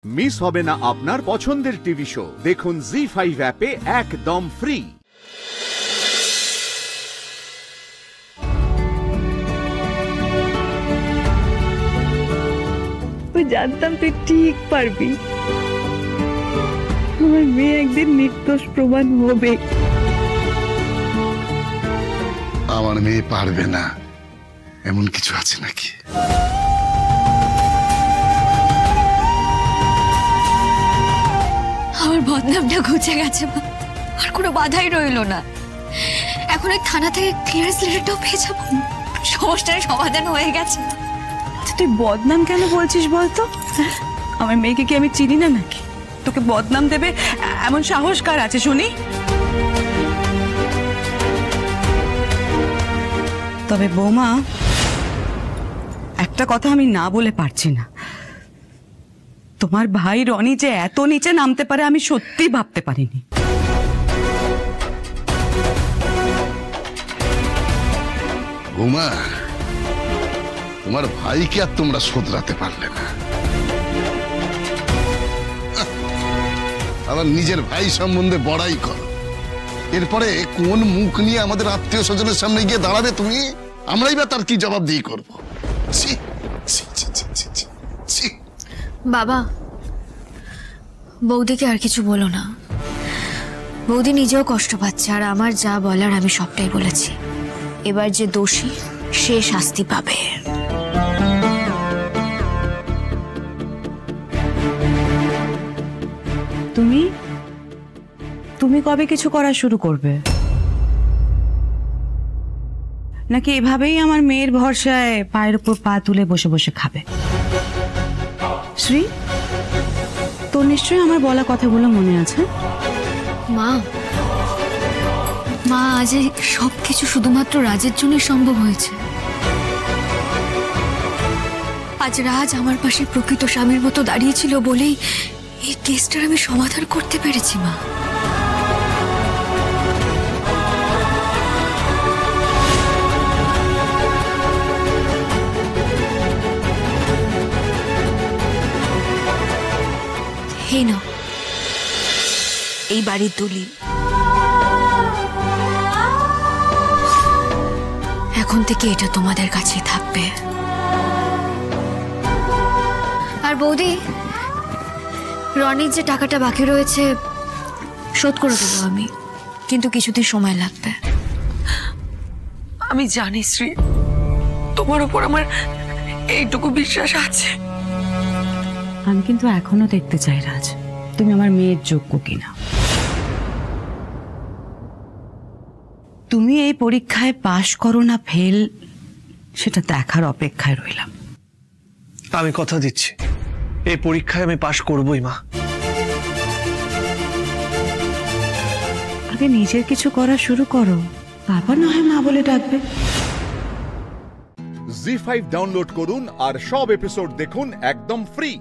Miss হবে না আপনার পছন্দের টিভি শো। দেখুন জি5 অ্যাপে একদম ফ্রি। জানতাম তুই ঠিক পারবি। আমার মেয়ে একদিন নির্দোষ প্রমাণ হবে। আমার মেয়ে পারবে না এমন কিছু আছে নাকি? আমার বদনামটা ঘুচে গেছে, আর কোনো বাধাই রইল না। এখন ওই থানা থেকে ক্লিয়ারেন্স লেটারটাও পেয়ে যাবো, সমস্যার সমাধান হয়ে গেছে। তুই বদনাম কেন বলছিস বলতো? আমার মেয়েকে কি আমি চিনি না নাকি? তোকে বদনাম দেবে এমন সাহস কার আছে শুনি? তবে বৌমা, একটা কথা আমি না বলে পারছি না। তোমার ভাই রনি যে এত নিচে নামতে পারে আমি সত্যি ভাবতে পারিনি। বৌমা, তোমার ভাইকে আর তোমরা শোধরাতে পারলে না। আবার নিজের ভাই সম্বন্ধে বড়াই করো। এরপরে কোন মুখ নিয়ে আমাদের আত্মীয় স্বজনের সামনে গিয়ে দাঁড়াবে তুমি? আমরাই বা তার কি জবাবদিহি করবো? বাবা, বৌদিকে আর কিছু বলো না। বৌদি নিজেও কষ্ট পাচ্ছে, আর আমার যা বলার আমি সবটাই বলেছি। এবার যে দোষী সে শাস্তি পাবে। তুমি কবে কিছু করা শুরু করবে? নাকি এভাবেই আমার মেয়ের ভরসায় পায়ের উপর পা তুলে বসে বসে খাবে? শ্রী, তোর নিশ্চয়ই আমার বলা কথাগুলো মনে আছে। মা, আজ সবকিছু শুধুমাত্র রাজের জন্য সম্ভব হয়েছে। আজ রাজ আমার পাশে প্রকৃত স্বামীর মতো দাঁড়িয়েছিল বলেই এই কেসটার আমি সমাধান করতে পেরেছি। মা, এই নাও এই বাড়ির দলিল। এখন থেকে এটা তোমাদের কাছেই থাকবে। আর বৌদি, রনির যে টাকাটা বাকি রয়েছে শোধ করে দেবো আমি, কিন্তু কিছুদিন সময় লাগবে। আমি জানি শ্রী, তোমার উপর আমার এইটুকু বিশ্বাস আছে। আমি কিন্তু এখনো দেখতে চাই রাজ, তুমি আমার মেয়ের যোগ্য কিনা। তুমি এই পরীক্ষায় পাশ করো না ফেল, সেটা দেখার অপেক্ষায় রইলাম। আমি কথা দিচ্ছি, এই পরীক্ষায় আমি পাশ করবই মা। আগে নিজের কিছু করা শুরু করো, তারপর না হয় মা বলে ডাকবে। জি5 ডাউনলোড করুন আর সব এপিসোড দেখুন একদম ফ্রি।